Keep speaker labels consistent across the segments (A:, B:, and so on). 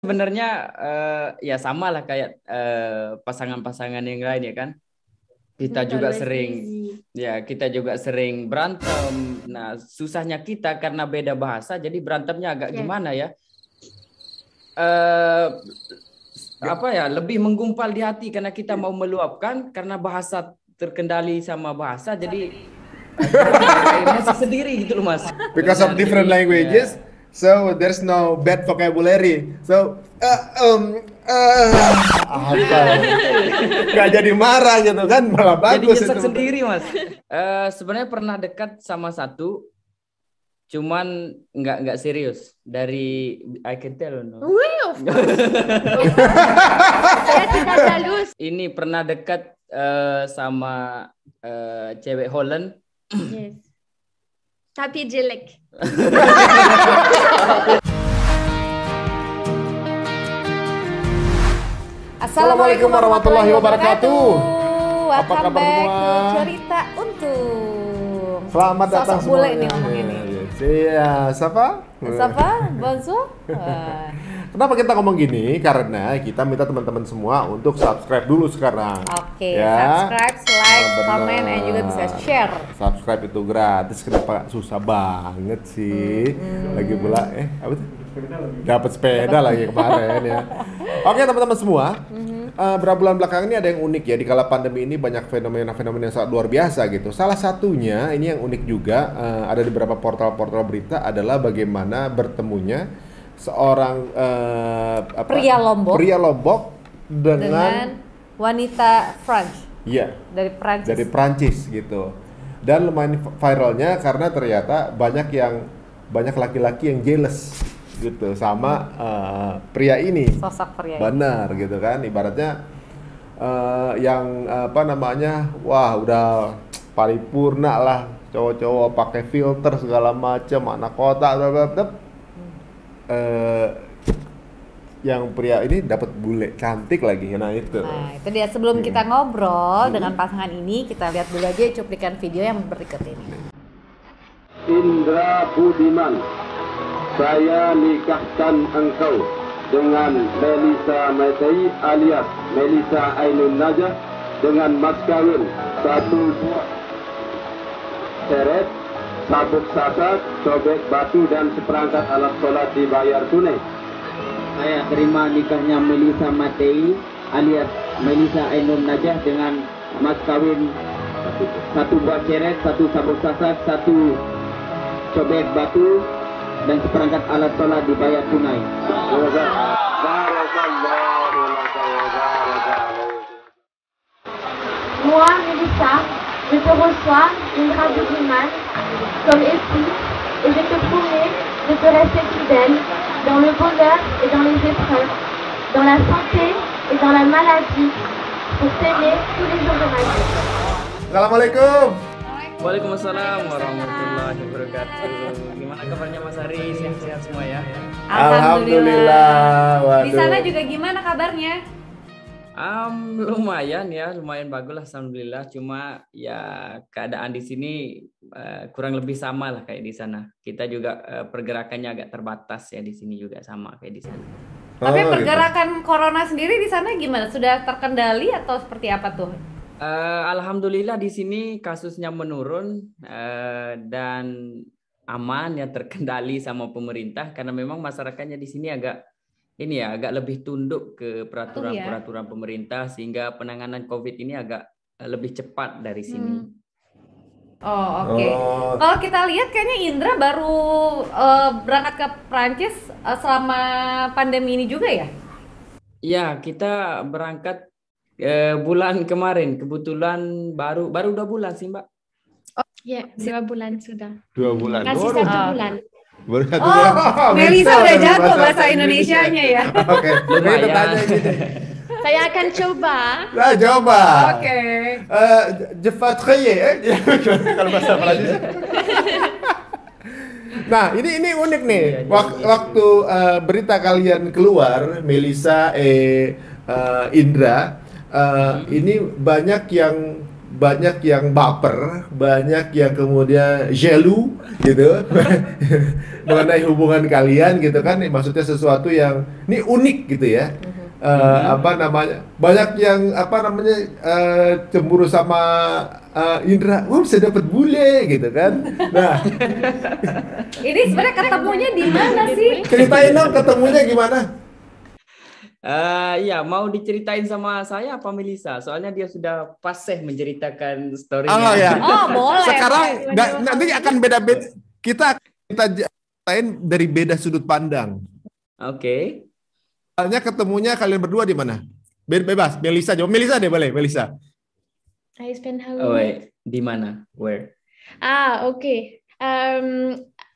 A: sebenarnya ya sama lah kayak pasangan-pasangan yang lain ya kan. Kita
B: Not
A: juga
B: always
A: sering
B: easy.
A: ya kita juga sering berantem. Nah, susahnya kita karena beda bahasa jadi berantemnya agak
B: Yes.
A: gimana ya? eh Apa ya? Lebih menggumpal di hati karena kita mau meluapkan karena bahasa terkendali sama bahasa jadi kita menjaga emosi sendiri gitu loh Mas.
C: Because of
A: Benar.
C: different
A: Jadi ya
C: languages, so there's no bad vocabulary. So apa? Gak jadi marah gitu kan, malah
A: jadi
C: bagus
A: nyesek
C: itu.
A: sendiri Mas. Sebenarnya pernah dekat sama satu cuman nggak serius dari I can tell no.
B: Oui, of course. Saya tidak halus.
A: Ini pernah dekat sama cewek Holland.
B: Yes. Tapi jelek.
C: Assalamualaikum warahmatullahi wabarakatuh. Apa
D: Welcome
C: kabar
D: back
C: semua?
D: to Cerita Untung.
C: Selamat datang
D: Sosok bule
C: semuanya.
D: nih ngomong ini.
C: Iya, siapa?
D: Siapa? Bonjour. Wah.
C: Kenapa kita ngomong gini? Karena kita minta teman-teman semua untuk subscribe dulu sekarang.
D: Oke,
C: Ya.
D: subscribe, like,
C: Benar.
D: comment, dan juga bisa share.
C: Subscribe itu gratis. Kenapa susah banget sih? Lagi pula apa tuh? Dapat sepeda lagi kemarin ya. Oke teman-teman semua, beberapa bulan belakangan ini ada yang unik ya. Di kala pandemi ini banyak fenomena-fenomena yang sangat luar biasa gitu. Salah satunya ini yang unik juga ada di beberapa portal-portal berita adalah bagaimana bertemunya seorang
D: Pria Lombok
C: dengan
D: dengan wanita French
C: iya
D: dari Prancis.
C: dari Prancis gitu. Dan lumayan viralnya karena ternyata banyak laki-laki yang jealous gitu sama pria ini.
D: Sosok pria ini.
C: Benar gitu kan, ibaratnya yang apa namanya, wah udah paripurna lah, cowok-cowok pakai filter segala macam, anak kota, yang pria ini dapat bule cantik lagi, nah itu.
D: Nah, itu dia. Sebelum kita ngobrol dengan pasangan ini, kita lihat dulu aja cuplikan video yang berikut ini.
E: Indra Budiman, saya nikahkan engkau dengan Melisa Maitei alias Melisa Ainun Najah dengan mas kawin 1 buah seret, sabuk sasar, cobek batu dan seperangkat alat sholat dibayar tunai. Saya terima nikahnya Melisa Maitei alias Melisa Ainun Najah dengan mas kawin 1 buah seret, 1 sabuk sasar, 1 cobek batu dan seperangkat alat sholat dibayar tunai.
B: Moi, Mélissa, je te reçois, Indra Budiman, comme épouse, et je te promets de te rester fidèle dans le bonheur et dans les épreuves, dans la santé et dans la maladie, pour t'aimer tous les jours de ma vie.
C: Assalamualaikum.
A: Waalaikumsalam warahmatullahi wabarakatuh. Gimana kabarnya Mas Ari? Sehat-sehat semua ya?
C: Alhamdulillah.
D: Di sana
C: Waduh.
D: juga gimana kabarnya?
A: Lumayan ya, lumayan bagus lah, alhamdulillah. Cuma ya keadaan di sini kurang lebih sama lah kayak di sana. Kita juga pergerakannya agak terbatas ya di sini juga sama kayak di sana.
D: Tapi
C: Oh, gitu.
D: pergerakan corona sendiri di sana gimana? Sudah terkendali atau seperti apa tuh?
A: Alhamdulillah di sini kasusnya menurun dan aman ya, terkendali sama pemerintah karena memang masyarakatnya di sini agak lebih tunduk ke peraturan-peraturan pemerintah sehingga penanganan COVID ini agak lebih cepat dari sini.
D: Oh, oke.
C: Oh.
D: Kalau kita lihat kayaknya Indra baru berangkat ke Prancis selama pandemi ini juga ya?
A: Ya, kita berangkat bulan kemarin. Kebetulan baru 2 bulan sih, Mbak.
B: Ya, 2 bulan sudah.
C: 2 bulan.
B: Masih
C: Baru-
B: 1 bulan.
C: baru 1
D: Oh,
C: bulan.
D: Melisa udah
C: Melisa
D: jago
C: bahasa
D: bahasa Indonesianya ya.
C: Oke,
A: Lumayan.
C: kita tanya gitu.
B: Saya akan coba.
C: Nah, coba.
D: Oke.
C: Je fatrie, kalau bahasa Prancis. Nah, ini unik nih.
A: Iya,
C: Waktu berita kalian keluar, Melisa, Indra, ini banyak yang banyak yang baper, banyak yang kemudian jaloux gitu mengenai hubungan kalian gitu kan. Maksudnya sesuatu yang ini unik gitu ya. Apa namanya? Banyak yang cemburu sama Indra, bisa dapat bule gitu kan. Nah,
D: Ini sebenarnya ketemunya di mana sih?
C: ceritain dong ketemunya gimana?
A: Iya, mau diceritain sama saya apa Melisa? Soalnya dia sudah fasih menceritakan story-nya.
C: Oh ya.
D: Oh, boleh.
C: Sekarang
D: boleh.
C: nanti akan beda-beda. Kita ceritain dari beda sudut pandang.
A: Oke.
C: Soalnya ketemunya kalian berdua di mana? Bebas, Melisa jawab. Melisa deh boleh, Melisa.
B: I spend how
A: Oh, wait. Di mana? Where?
B: okay.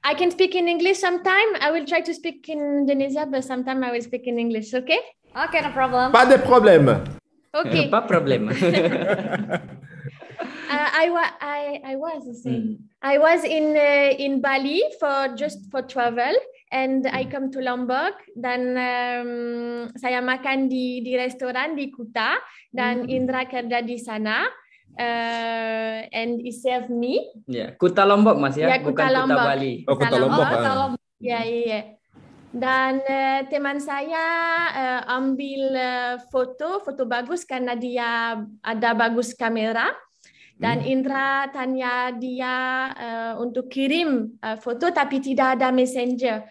B: I can speak in English sometime. I will try to speak in Indonesia, but sometime I will speak in English, okay?
D: Oke, no problem.
C: Pas de problème.
B: Okay.
A: Apa problem?
B: I was the same. I was in Bali for travel, and I come to Lombok. Dan saya makan di restoran di Kuta, dan Indra kerja di sana. And he served me.
A: Ya, Kuta Lombok Mas ya,
B: Ya,
A: bukan
B: Kuta Lombok.
A: Kuta Bali.
C: Oh, Kuta Lombok.
B: Ya. Dan teman saya ambil foto bagus karena dia ada bagus kamera. Dan Indra tanya dia untuk kirim foto tapi tidak ada messenger.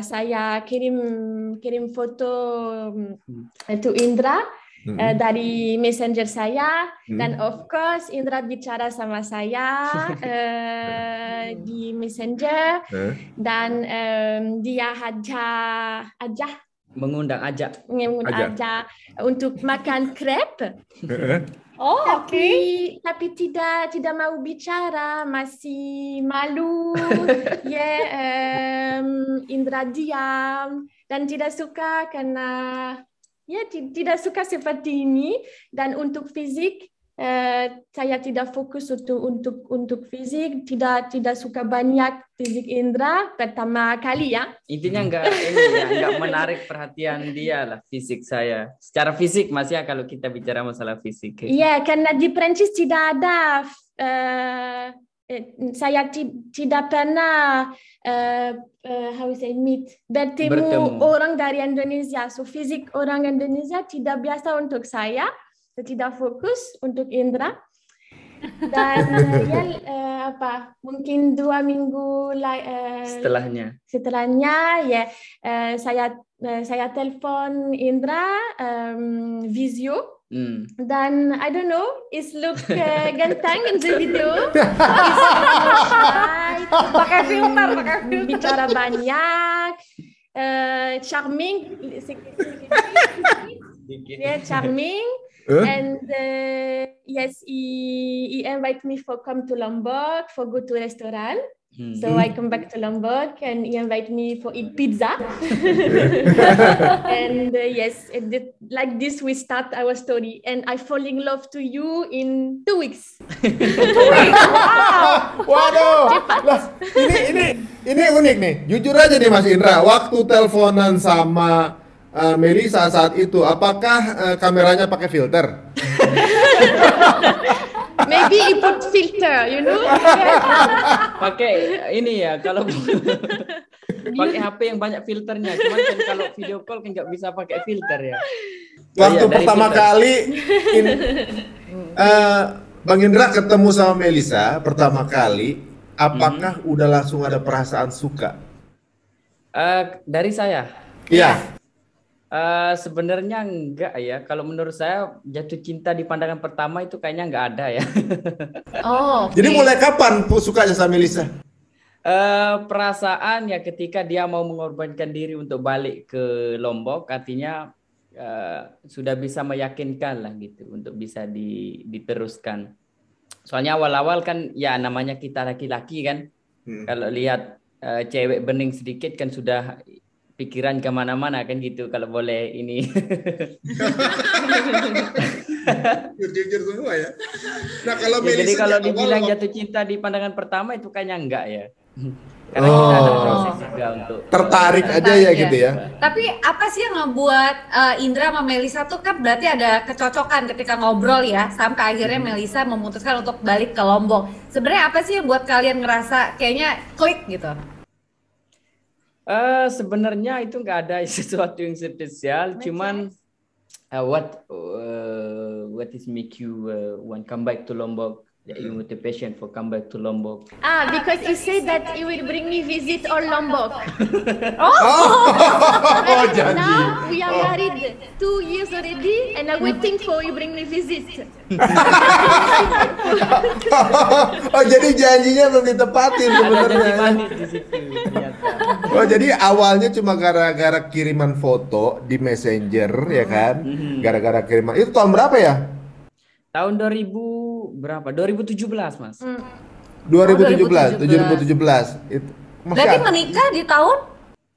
B: Saya kirim foto to Indra dari messenger saya, dan of course Indra bicara sama saya di messenger, dan dia
A: Mengundang ajak.
B: untuk makan crepe.
D: Oh, oke.
B: Tapi tidak mau bicara, masih malu. Indra diam dan tidak suka karena tidak suka seperti ini. Dan untuk fisik, saya tidak fokus untuk fisik, tidak suka banyak fisik Indra pertama kali ya.
A: Intinya enggak menarik perhatian dia lah fisik saya. Secara fisik Mas ya, kalau kita bicara masalah fisik.
B: Iya, karena di Prancis tidak ada saya tidak pernah bertemu orang dari Indonesia. So fisik orang Indonesia tidak biasa untuk saya. Saya tidak fokus untuk Indra. Dan mungkin 2 minggu setelahnya saya telepon Indra video. Dan I don't know, is look ganteng in the video.
D: Pakai filter.
B: Bicara banyak, charming, charming. And yes, he invite me for come to Lombok for go to restaurant. So I come back to Lombok and he invite me for eat pizza. And yes, like this we start our story. And I fall in love to you in 2 weeks.
C: Waduh, lah ini unik nih. Jujur aja nih Mas Indra, waktu teleponan sama Melisa saat itu, apakah kameranya pakai filter?
B: Maybe he put filter, you know?
A: Pakai ini ya, kalau pakai HP yang banyak filternya. Cuman kan kalau video call kan nggak bisa pakai filter ya.
C: Waktu pertama kali Bang Indra ketemu sama Melisa pertama kali, apakah udah langsung ada perasaan suka?
A: Dari saya?
C: Iya.
A: Sebenarnya enggak ya. Kalau menurut saya jatuh cinta di pandangan pertama itu kayaknya enggak ada ya.
B: Oh.
C: Jadi mulai kapan sukanya sama Melisa?
A: Perasaan ya ketika dia mau mengorbankan diri untuk balik ke Lombok, artinya sudah bisa meyakinkan lah gitu untuk bisa diteruskan. Soalnya awal-awal kan ya namanya kita laki-laki kan, kalau lihat cewek bening sedikit kan sudah pikiran kemana-mana kan gitu, kalau boleh ini.
C: Jujur semua ya. Nah kalau
A: ya, jadi kalau dibilang jatuh cinta di pandangan pertama itu kayaknya enggak ya. Karena kita ada
C: Oh.
A: proses juga untuk
C: Tertarik aja ya
D: Tertarik
C: gitu ya.
D: Tapi apa sih yang ngebuat Indra sama Melisa tuh kan berarti ada kecocokan ketika ngobrol ya, sampai akhirnya Melisa memutuskan untuk balik ke Lombok. Sebenarnya apa sih yang buat kalian ngerasa kayaknya klik gitu?
A: Sebenarnya itu nggak ada sesuatu yang spesial, cuman what is make you want come back to Lombok? Your motivation for come back to Lombok?
B: Because he said that he will bring me visit all Lombok.
C: Oh, janji.
B: Now we are married 2 years already, and I'm waiting for you bring me visit.
C: Oh, jadi janjinya belum ditepatin
A: Ada janji
C: sebenarnya.
A: manis di situ ternyata.
C: Oh, jadi awalnya cuma gara-gara kiriman foto di Messenger ya kan? Gara-gara kiriman. Itu tahun berapa ya?
A: Tahun 2000 berapa? 2017, Mas.
C: 2017. Itu masih
D: Berarti
C: ada.
D: menikah di tahun?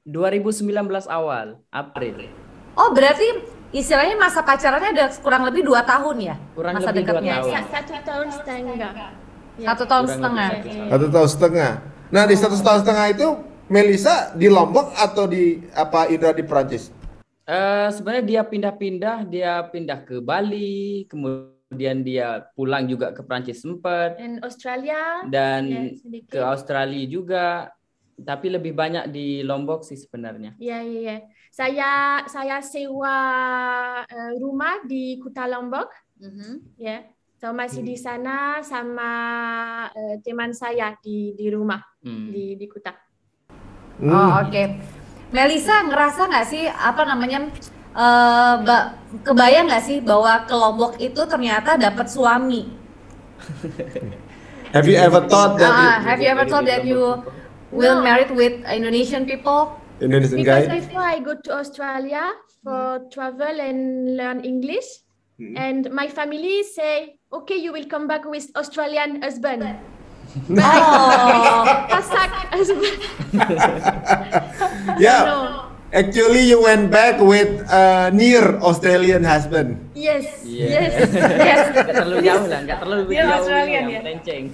A: 2019 awal, April.
D: Oh berarti istilahnya masa pacarannya ada kurang lebih 2 tahun ya?
A: Kurang
D: Masa
A: lebih 2
D: dekatnya?
A: tahun.
B: 1 tahun setengah.
D: 1 tahun
A: Kurang
D: setengah.
A: lebih 1 tahun.
C: 1 tahun setengah. Nah, di 1 tahun setengah itu Melisa di Lombok atau di apa Indra di Prancis?
A: Sebenarnya dia pindah ke Bali, kemudian dia pulang juga ke Prancis sempat,
B: And Australia.
A: dan
B: Ya, sedikit.
A: ke Australia juga, tapi lebih banyak di Lombok sih sebenarnya.
B: Ya. Saya sewa rumah di Kuta Lombok. Ya. So masih di sana sama teman saya di rumah di Kuta.
D: Oh oke. Melisa ngerasa nggak sih apa namanya kebayang nggak sih bahwa ke Lombok itu ternyata dapat suami?
C: Have you ever thought that
D: Have you ever thought that you will
B: No.
D: married with Indonesian people?
C: Indonesian
B: Because
C: guy?
B: before I go to Australia for travel and learn English, and my family say, okay, you will come back with Australian husband.
D: Oh,
B: Kasak husband.
C: Yeah.
B: No.
C: Actually, you went back with near Australian husband.
B: Yes.
A: Yes.
B: Yes.
A: Nggak terlalu jauh lah, nggak terlalu
D: Dia
A: jauh
D: Australian
A: yang
D: ya?
A: melenceng.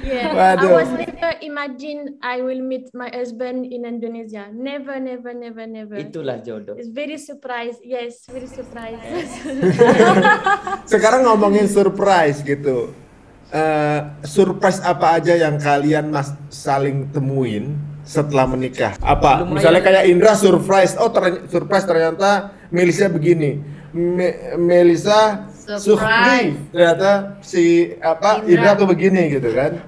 B: Yeah. I
C: Waduh.
B: was never imagine I will meet my husband in Indonesia. Never.
A: Itulah jodoh.
B: It's very surprised. Yes, very surprised.
C: Sekarang ngomongin surprise gitu. Surprise apa aja yang kalian saling temuin setelah menikah? Apa?
A: Lumayan.
C: Misalnya kayak Indra surprise. Oh, surprise ternyata Melisa begini. Melisa surprise. Ternyata si Indra tuh begini gitu kan.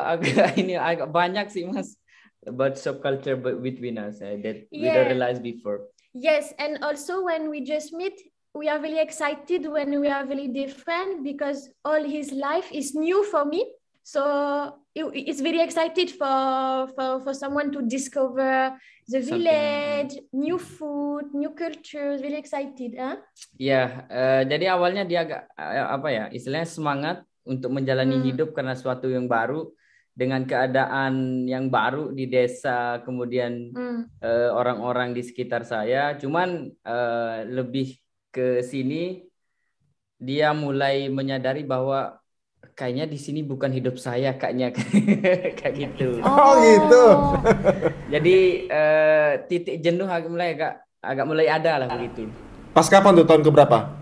A: agak banyak sih Mas about subculture between us that we
B: Yeah.
A: don't realize before.
B: Yes, and also when we just meet, we are really excited when we are really different because all his life is new for me. So it's very excited for someone to discover the
A: Something.
B: village, new food, new culture. Really excited, huh?
A: Ya, jadi awalnya dia agak istilahnya semangat untuk menjalani hidup karena suatu yang baru dengan keadaan yang baru di desa, kemudian orang-orang di sekitar saya. Cuman lebih ke sini dia mulai menyadari bahwa kayaknya di sini bukan hidup saya, kayaknya kayak gitu.
C: Oh gitu.
A: Jadi titik jenuh agak mulai ada lah begitu.
C: Pas kapan tuh, tahun keberapa?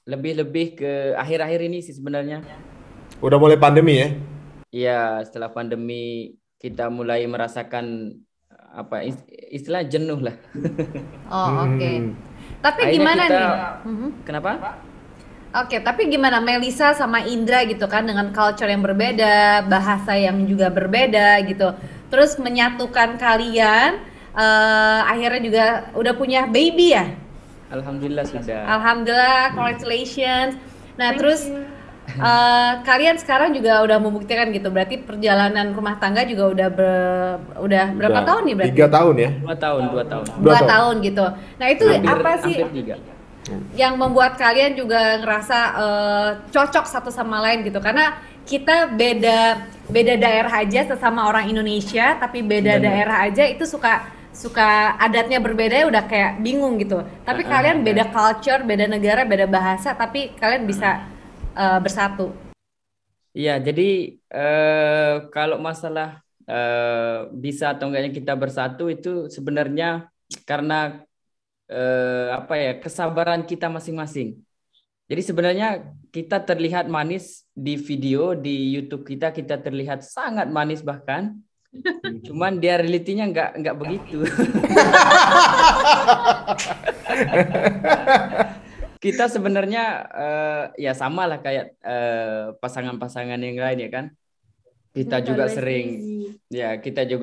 A: Lebih ke akhir-akhir ini sih sebenarnya.
C: Udah mulai pandemi ya?
A: Iya, setelah pandemi kita mulai merasakan istilah jenuh lah.
D: Oh oke. Tapi
A: Akhirnya
D: gimana
A: kita-
D: nih?
A: Kenapa?
D: Oke, tapi gimana Melisa sama Indra gitu kan dengan culture yang berbeda, bahasa yang juga berbeda gitu. Terus menyatukan kalian, akhirnya juga udah punya baby ya?
A: Alhamdulillah sudah.
D: Alhamdulillah, congratulations. Nah terus kalian sekarang juga udah membuktikan gitu. Berarti perjalanan rumah tangga juga udah berapa
C: Udah
D: tahun nih berarti?
C: 3 tahun ya?
A: 2 tahun.
D: 2 tahun gitu. Nah itu apa sih
A: Hampir 3.
D: yang membuat kalian juga ngerasa cocok satu sama lain gitu? Karena kita beda daerah aja sesama orang Indonesia, tapi beda daerah aja itu suka adatnya berbeda ya udah kayak bingung gitu. Tapi kalian beda culture, beda negara, beda bahasa, tapi kalian bisa bersatu.
A: Iya, jadi kalau masalah bisa atau enggaknya kita bersatu itu sebenarnya karena apa ya, kesabaran kita masing-masing. Jadi sebenarnya kita terlihat manis di video di YouTube kita terlihat sangat manis bahkan. Cuman dia realitinya nggak begitu. Kita sebenarnya ya sama lah kayak pasangan-pasangan yang lain ya kan. Kita juga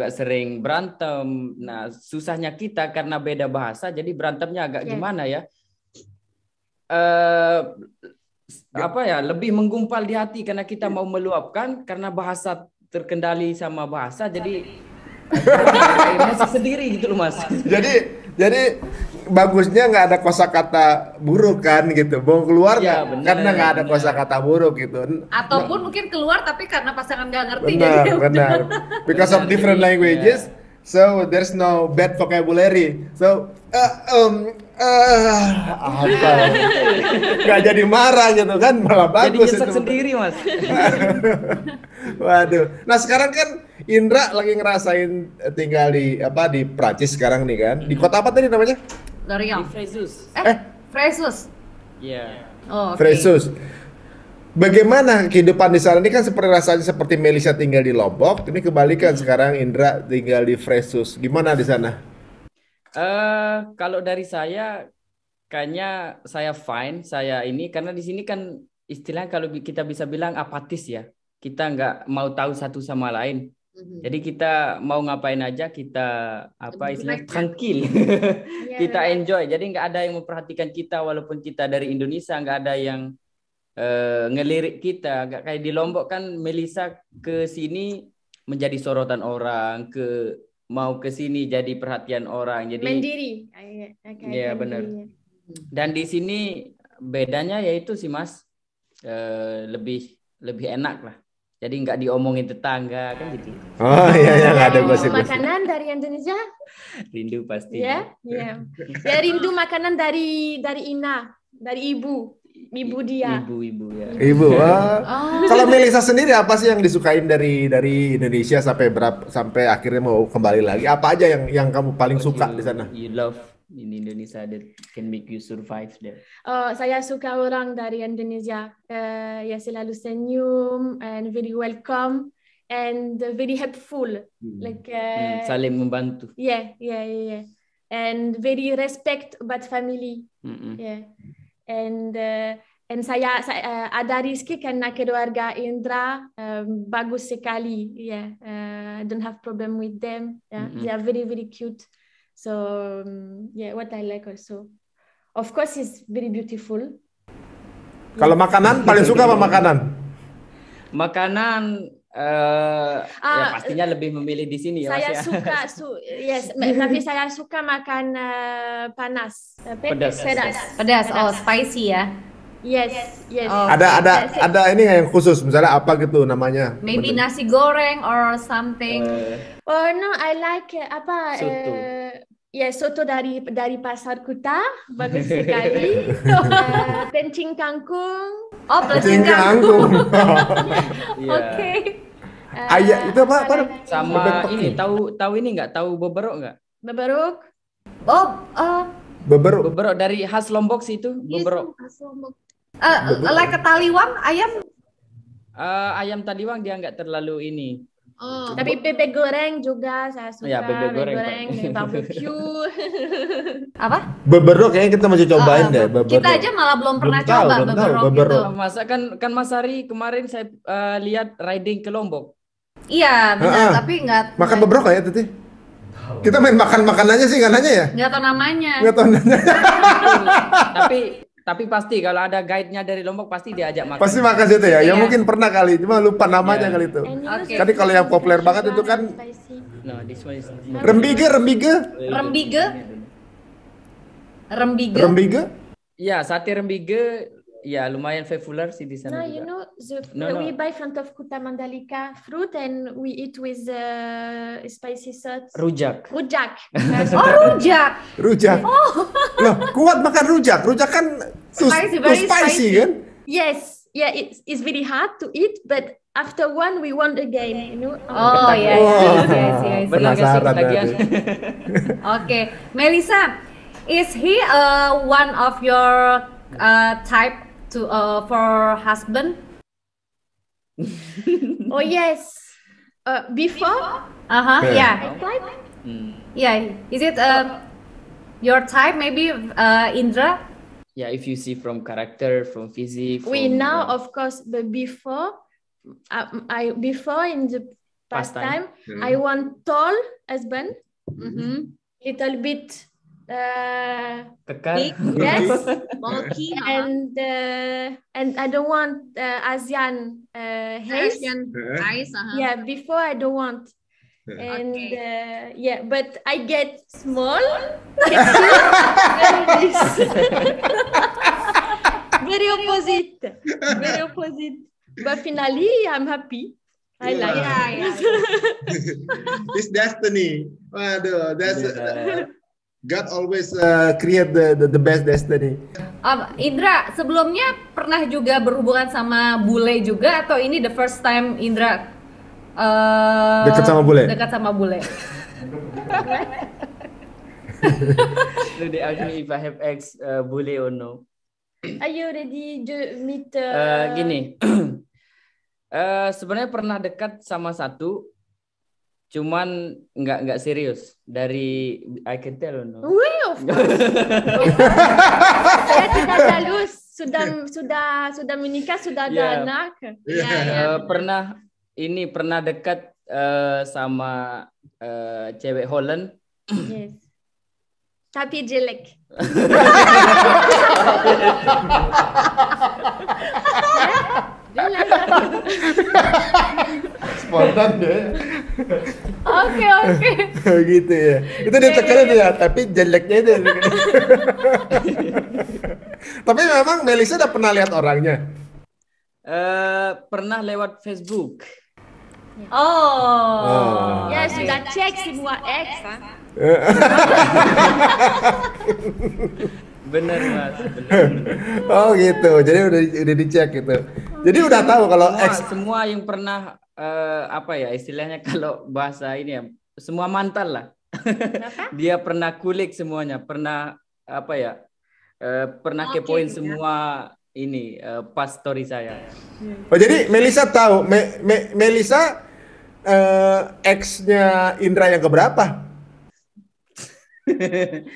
A: sering berantem. Nah, susahnya kita karena beda bahasa, jadi berantemnya agak gimana ya? Apa ya? Lebih menggumpal di hati karena kita mau meluapkan karena bahasa terkendali sama bahasa, jadi emosi sendiri gitu loh Mas.
C: Jadi bagusnya nggak ada kosakata buruk kan gitu, mau keluar
A: Ya,
C: karena nggak ada kosakata buruk gitu.
D: Ataupun mungkin keluar tapi karena pasangan nggak ngerti
C: Benar. Because of different languages, so there's no bad vocabulary. So apa? Nggak jadi marah gitu kan, malah
A: Jadi
C: bagus
A: nyesek
C: itu.
A: sendiri Mas.
C: Waduh. Nah sekarang kan Indra lagi ngerasain tinggal di Prancis sekarang nih kan. Di kota apa tadi namanya?
A: Di
D: Lorient.
A: Fresus.
D: Fresus.
A: Iya.
D: Oh, oke.
C: Fresus. Bagaimana kehidupan di sana? Ini kan seperti rasanya seperti Melisa tinggal di Lombok, ini kebalikan sekarang Indra tinggal di Fresus. Gimana di sana?
A: Kalau dari saya kayaknya saya fine, saya ini karena di sini kan istilahnya kalau kita bisa bilang apatis ya. Kita nggak mau tahu satu sama lain. Jadi kita mau ngapain aja kita apa istilahnya tranquil. Kita enjoy. Jadi nggak ada yang memperhatikan kita walaupun kita dari Indonesia, nggak ada yang ngelirik kita. Nggak kayak di Lombok kan Melisa ke sini menjadi sorotan orang, mau ke sini jadi perhatian orang. Jadi
B: Mandiri.
A: ya benar. Dan di sini bedanya yaitu sih Mas, lebih enak lah. Jadi nggak diomongin tetangga kan gitu.
C: Oh iya nggak ada gosip-gosip.
B: Makanan dari Indonesia?
A: Rindu pasti.
B: Ya. Ya rindu makanan dari Ina, dari ibu dia.
A: Ibu ya.
C: Ibu. Kalau Melisa sendiri apa sih yang disukain dari Indonesia sampai akhirnya mau kembali lagi? Apa aja yang kamu paling suka di sana?
A: You love in Indonesia that can make you survive there.
B: Saya suka orang dari Indonesia. Ya selalu senyum and very welcome and very helpful. Like
A: saling membantu.
B: Yeah. And very respect about family. Yeah. And saya ada rezeki karena keluarga Indra bagus sekali. Yeah. I don't have problem with them. Yeah. They are very very cute. So yeah, what I like also. Of course, it's very beautiful.
C: Kalau makanan paling suka apa makanan?
A: Makanan ya pastinya lebih memilih di sini ya Mas
B: Saya
A: ya.
B: suka tapi saya suka makan panas.
D: Pedas. Oh, spicy ya.
B: Yes.
D: Oh.
C: Ada ini nggak yang khusus, misalnya apa gitu namanya?
D: Maybe nasi goreng or something.
B: Oh no, I like
A: Soto.
B: Soto dari pasar Kuta, bagus sekali. Pencing kangkung.
D: Oh,
C: Pencing kangkung.
A: Iya.
D: Oke.
C: Ayah itu apa?
A: Sama
C: Bebek
A: ini tahu ini nggak, tahu beberok nggak?
B: Beberuk.
D: Oh,
C: Beberok.
A: Dari khas Lombok sih itu beberok.
D: like ketaliwang ayam.
A: Ayam taliwang dia nggak terlalu ini.
B: Tapi bebek goreng juga saya suka.
A: Ya, bebek goreng,
B: barbecue.
D: Apa?
C: Beberok kayaknya kita masih cobain deh. Beberok.
D: Kita aja malah belum pernah
C: tahu,
D: coba
C: belum tahu,
D: beberok
C: beberok.
D: gitu.
A: Masa kan Mas Ari kemarin saya lihat riding ke Lombok.
D: Iya, benar, tapi nggak
C: Makan beberok nggak ya Titi? Kita main makan aja sih, nggak nanya ya?
D: nggak tahu namanya.
C: Nggak tahu nanya.
A: Tapi pasti kalau ada guide-nya dari Lombok pasti diajak makan.
C: Pasti makan situ ya? Ya
D: Iya.
C: mungkin pernah kali, cuma lupa namanya kali itu.
D: Oke.
C: Kan kalau yang populer banget itu kan
A: No, this one is
C: rembige.
D: Rembige.
A: Ya, sate rembige ya lumayan populer sih di
B: No,
A: sana
B: you
A: juga.
B: know, we buy front of Kuta Mandalika fruit and we eat with spicy sauce.
A: Rujak.
B: Rujak.
D: Oh, rujak.
C: Loh, kuat makan rujak. Rujak kan too
D: Spicy, very
C: spicy
D: spicy.
C: kan?
B: Yes. it's very hard to eat, but after one we want again, you know.
D: Oh ya, I see.
A: Benar nggak sih
C: Penasaran
A: ketagihan?
D: Oke, Melissa, is he one of your type to for husband?
B: Oh yes. Before
D: Yeah.
B: I type.
D: Yeah. Is it your type? Maybe Indra?
A: Yeah, if you see from character, from physique,
B: We
A: from,
B: now, of course, but before, before in the past time, I want tall husband, little bit,
A: kekar.
B: yes,
D: Bulky.
B: and I don't want Asian hair.
D: Eyes.
B: Yeah, before I don't want. And yeah, but I get small, very opposite. But finally, I'm happy. I like it.
C: It's destiny. Waduh, that's God always create the best destiny.
D: Indra, sebelumnya pernah juga berhubungan sama bule juga atau ini the first time Indra
C: Dekat sama bule?
D: Dekat sama bule.
A: So they ask me if I have ex bule or no.
B: Are you ready to meet?
A: Gini, sebenarnya pernah dekat sama satu, cuman nggak serius. Dari I can tell or no.
B: Oui, of course. Saya tidak halus, sudah menikah, sudah ada anak.
A: Pernah dekat sama cewek Holland.
B: Yes. Tapi jelek.
C: Spontan deh.
D: Oke.
C: Gitu ya. Itu dia tekanan ya, tapi jeleknya itu. Tapi memang Melissa udah pernah lihat orangnya.
A: Pernah lewat Facebook.
B: Ya sudah cek semua ex.
A: Bener mas, bener.
C: Oh gitu, jadi udah dicek gitu. Jadi udah tahu kalau ex
A: semua yang pernah apa ya istilahnya kalau bahasa ini ya, semua mantan lah. Dia pernah kulik semuanya, pernah apa ya, pernah kepoin semua ini pas story saya.
C: Oh jadi Melissa tahu, Melissa ex-nya Indra yang keberapa?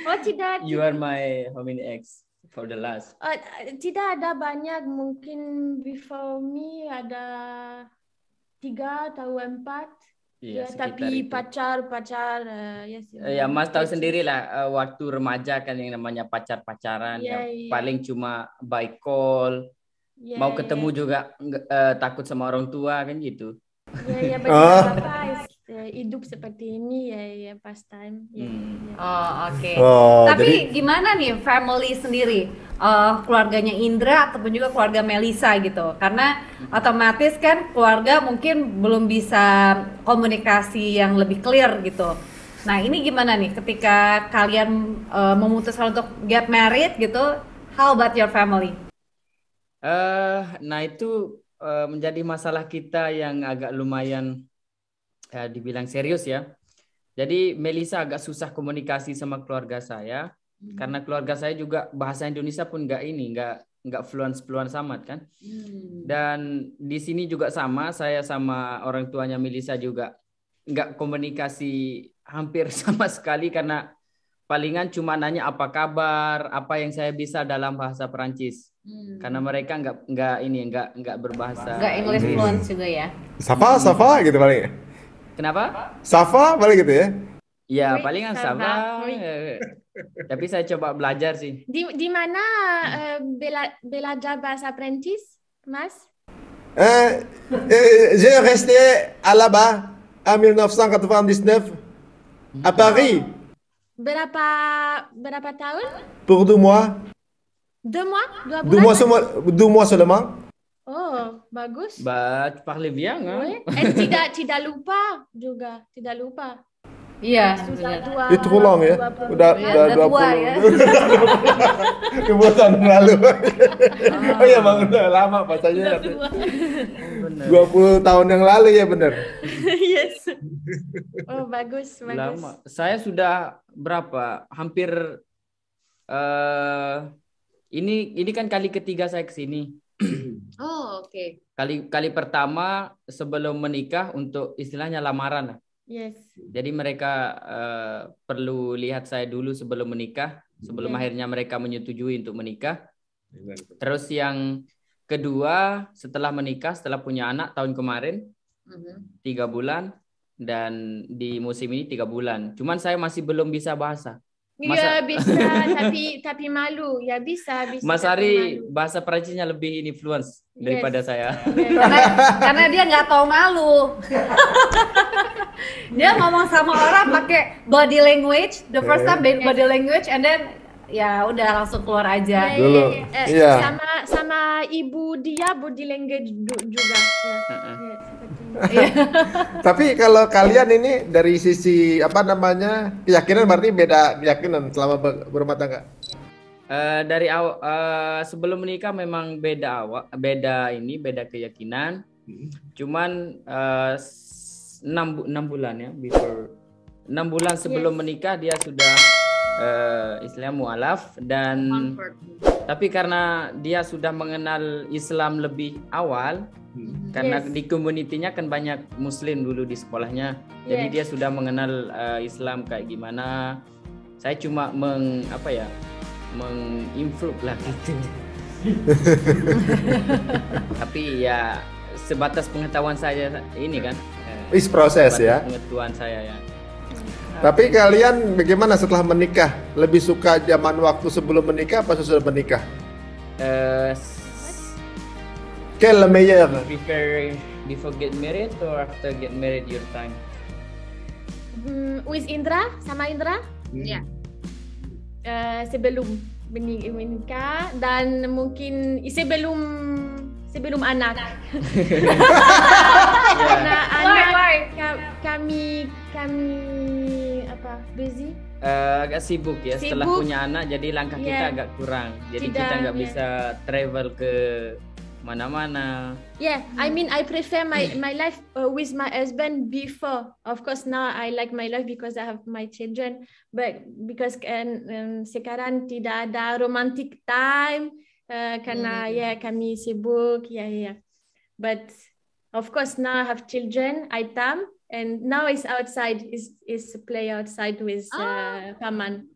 B: Oh tidak.
A: You are my how many ex for the last?
B: Tidak ada banyak, mungkin before me ada 3 atau 4.
A: Iya,
B: Ya, tapi
A: itu.
B: pacar yes.
A: Ya Mas tahu sendiri lah waktu remaja kan yang namanya pacaran
B: Iya,
A: yang
B: iya.
A: paling cuma by call,
B: Ya,
A: mau ketemu juga takut sama orang tua kan gitu.
B: Ya, apa hidup seperti ini ya past time. Ya.
D: Oke.
C: Oh,
D: Tapi gimana nih family sendiri, keluarganya Indra ataupun juga keluarga Melissa gitu? Karena otomatis kan keluarga mungkin belum bisa komunikasi yang lebih clear gitu. Nah ini gimana nih ketika kalian memutuskan untuk get married gitu? How about your family?
A: Nah itu menjadi masalah kita yang agak lumayan dibilang serius ya. Jadi Melissa agak susah komunikasi sama keluarga saya karena keluarga saya juga bahasa Indonesia pun nggak fluent amat kan. Dan di sini juga sama, saya sama orang tuanya Melissa juga nggak komunikasi hampir sama sekali karena palingan cuma nanya apa kabar, apa yang saya bisa dalam bahasa Perancis. Karena mereka nggak berbahasa
D: Nggak English fluent juga ya?
C: Safa gitu paling.
A: Kenapa?
C: Safa paling gitu ya.
A: Ya
B: Oui,
A: palingan
B: ça
A: sama.
B: va, oui.
A: Tapi saya coba belajar sih.
B: Di mana belajar bahasa Perancis, Mas?
C: J'ai resté à là-bas en 1999 à Paris
B: Berapa tahun?
C: pour 2 mois.
B: 2 mois?
C: 2 mois seulement.
B: Oh, bagus.
A: Parlez bien, hein?
B: Oui. Tidak lupa juga, tidak lupa.
D: Iya,
B: Sudah
D: benar.
C: Itu long ya.
B: 20.
C: Udah
D: Udah tua
C: 20.
D: ya.
C: 20 tahun yang lalu. Oh iya, Bang, udah lama pacarnya. 20 tahun yang lalu ya, bener.
B: Yes. Oh, bagus, bagus.
A: Lama. Saya sudah berapa? Hampir ini kan kali ketiga saya ke sini.
D: Oh, oke.
A: Kali pertama sebelum menikah untuk istilahnya lamaran lah.
B: Yes.
A: Jadi mereka perlu lihat saya dulu sebelum menikah, sebelum akhirnya mereka menyetujui untuk menikah. Terus yang kedua setelah menikah, setelah punya anak tahun kemarin, 3 bulan, dan di musim ini 3 bulan. Cuman saya masih belum bisa bahasa.
B: Ya bisa, tapi malu. Ya bisa.
A: Mas
B: tapi
A: Ari
B: malu.
A: bahasa Perancisnya lebih influence daripada saya.
D: Karena dia nggak tahu malu. Dia ngomong sama orang pakai body language, the first time body language, and then ya udah langsung keluar aja.
C: Dulu. Iya.
B: Sama ibu dia body language juga. Ya.
C: Tapi kalau kalian ini dari sisi apa namanya keyakinan, berarti beda keyakinan selama berumah tangga.
A: Dari awal sebelum menikah memang beda keyakinan. Cuman 6 bulan ya, before 6 bulan sebelum menikah dia sudah istilahnya mualaf, dan tapi karena dia sudah mengenal Islam lebih awal, karena di komunitinya kan banyak Muslim dulu di sekolahnya, jadi dia sudah mengenal Islam kayak gimana. Saya cuma menginfluence lah gitu. Tapi ya sebatas pengetahuan saya ini kan.
C: Is proses ya.
A: Pengetahuan saya ya.
C: Tapi kalian bagaimana setelah menikah? Lebih suka zaman waktu sebelum menikah apa sesudah menikah? Quel le meilleur?
A: Prefer before get married or after get married your time?
B: With Indra, sama Indra?
D: Ya.
B: Sebelum menikah, dan mungkin sebelum anak. Karena anak kami busy.
A: Agak sibuk ya, setelah
B: Sibuk.
A: punya anak, jadi langkah kita agak kurang. Jadi kita nggak bisa travel ke mana-mana.
B: Yeah, I mean I prefer my life with my husband before. Of course now I like my life because I have my children, but because sekarang tidak ada romantic time karena kami sibuk But of course now I have children, Aitam, and now is outside is play outside with Paman,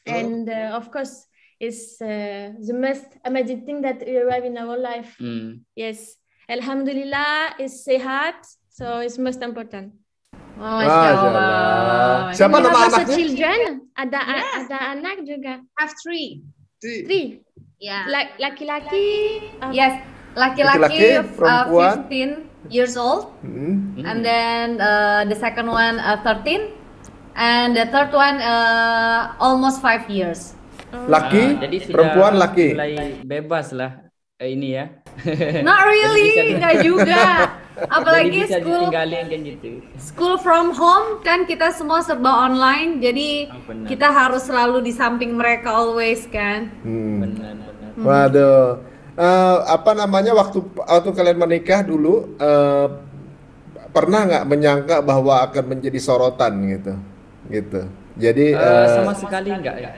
B: and of course. Is the most amazing thing that we arrive in our life. Yes, Alhamdulillah is sehat, so it's most important.
D: Masya Allah.
C: Siapa nama
B: Also
C: anaknya?
B: children, ada anak juga.
D: Have three.
B: 3.
D: Ya.
B: Laki-laki.
D: Yes,
C: Laki-laki,
D: laki-laki
C: perempuan.
D: 15 years old, and then the second one 13, and the third one almost 5 years.
C: Laki,
A: Jadi sudah
C: perempuan, laki.
A: mulai bebas lah ini ya.
D: Not really, enggak juga.
A: Jadi
D: Apalagi
A: bisa ditinggalin kan gitu.
D: school from home kan kita semua serba online, jadi
A: benar.
D: kita harus selalu di samping mereka always kan.
A: Benar.
C: Waduh. Apa namanya waktu kalian menikah dulu pernah nggak menyangka bahwa akan menjadi sorotan gitu. Jadi
A: Sama sekali enggak ya.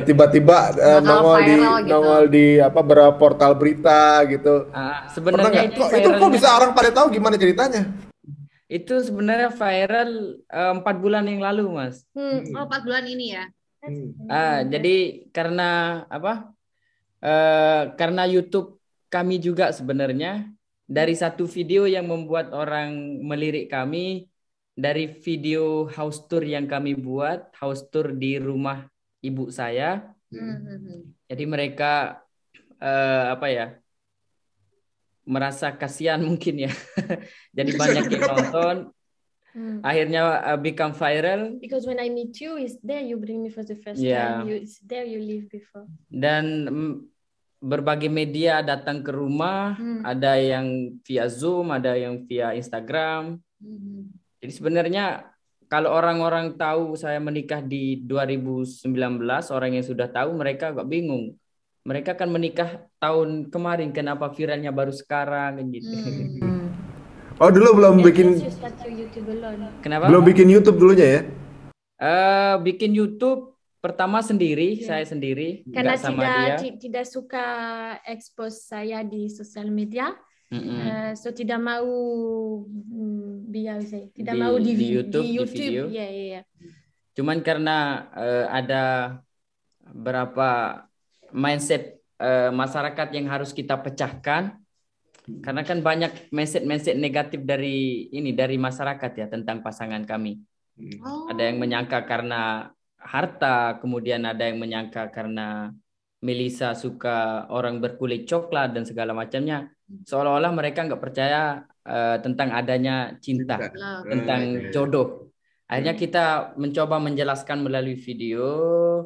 C: tiba-tiba nongol di beberapa portal berita gitu.
A: Sebenarnya
C: itu kok bisa orang pada tahu, gimana ceritanya?
A: Itu sebenarnya viral 4 bulan yang lalu, Mas.
D: 4 bulan ini ya.
A: Jadi karena karena YouTube kami juga sebenarnya dari satu video yang membuat orang melirik kami, dari video house tour yang kami buat, house tour di rumah ibu saya. Jadi mereka merasa kasihan mungkin ya. Jadi banyak yang nonton. Akhirnya become viral.
B: Because when I meet you, is there you bring me for the first
A: Yeah.
B: time. It's there you live before.
A: Dan berbagai media datang ke rumah, ada yang via Zoom, ada yang via Instagram. Jadi sebenarnya kalau orang-orang tahu saya menikah di 2019, orang yang sudah tahu mereka agak bingung. Mereka kan menikah tahun kemarin, kenapa viralnya baru sekarang kan gitu.
C: Oh, dulu belum bikin
B: You start your YouTube alone.
A: Kenapa?
C: belum bikin YouTube dulunya ya?
A: Bikin YouTube pertama sendiri, saya sendiri,
B: Karena
A: nggak sama dia.
B: tidak suka expose saya di sosial media. So tidak mau tidak mau di
A: YouTube, di
B: YouTube.
A: video.
B: Ya.
A: Cuman karena ada berapa mindset masyarakat yang harus kita pecahkan, karena kan banyak mindset negatif dari masyarakat ya tentang pasangan kami. Ada yang menyangka karena harta, kemudian ada yang menyangka karena Melisa suka orang berkulit coklat dan segala macamnya. Seolah-olah mereka nggak percaya tentang adanya cinta, tentang jodoh. Akhirnya kita mencoba menjelaskan melalui video,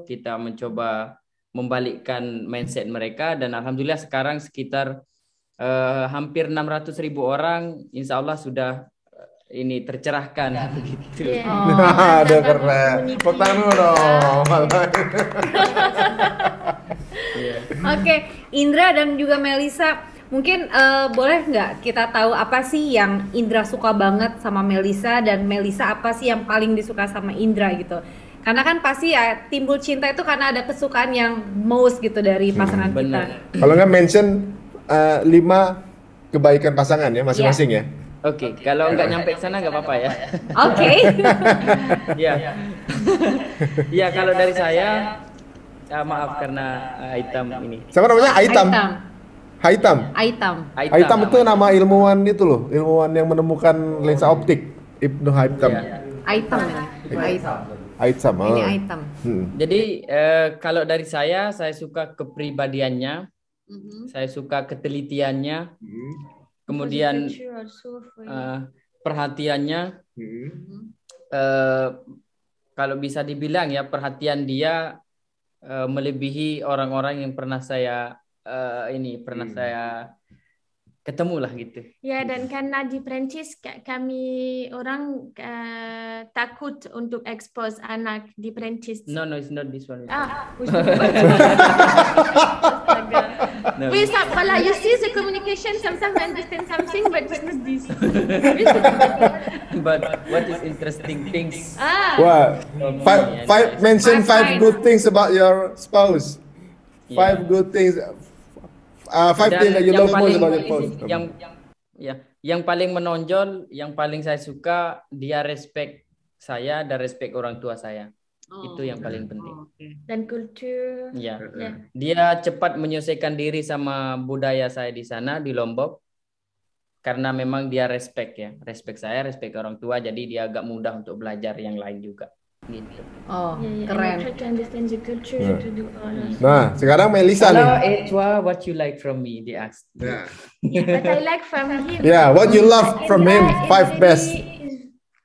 A: kita mencoba membalikkan mindset mereka, dan alhamdulillah sekarang sekitar hampir 600.000 orang, insya Allah sudah ini tercerahkan begitu.
C: Ada keren. Tepuk tangan dulu dong.
D: Oke, Indra dan juga Melisa, mungkin boleh nggak kita tahu apa sih yang Indra suka banget sama Melisa, dan Melisa apa sih yang paling disuka sama Indra gitu? Karena kan pasti ya timbul cinta itu karena ada kesukaan yang most gitu dari pasangan kita.
C: Kalau nggak mention 5 kebaikan pasangan ya masing-masing ya.
A: Oke, kalau nggak nyampe ke sana nggak apa-apa ya.
D: Oke.
A: Ya, ya kalau dari saya, maaf karena Aitam ini.
C: Siapa namanya? Aitam. Aitam itu nama ilmuwan itu loh, ilmuwan yang menemukan lensa optik, Ibnu Aitam.
A: Ya.
D: Aitam ini.
C: Aitam.
D: Ini Aitam.
A: Jadi kalau dari saya suka kepribadiannya, saya suka ketelitiannya, kemudian perhatiannya. Kalau bisa dibilang ya, perhatian dia melebihi orang-orang yang pernah saya ketemu lah gitu.
B: Ya, dan karena di Prancis kami orang takut untuk expose anak di Prancis.
A: No, it's not this one. No.
B: Please, voilà, you see the communication, sometimes I understand something, but it's not this.
A: But what is interesting things?
C: Wah, mention 5 good things about your spouse. 5 good things. 5 things that you love most about your spouse.
A: Yang paling menonjol, yang paling saya suka, dia respect saya dan respect orang tua saya. Itu yang paling penting.
B: Dan kultur.
A: Ya. Dia cepat menyesuaikan diri sama budaya saya di sana di Lombok. Karena memang dia respect saya, respect orang tua, jadi dia agak mudah untuk belajar yang lain juga. Gitu.
D: Keren.
C: Nah, sekarang Melisa nih.
A: Hello, Etwa, what you like from me? Dia asked.
B: What I like from him.
C: Yeah, what you love from him? 5 best.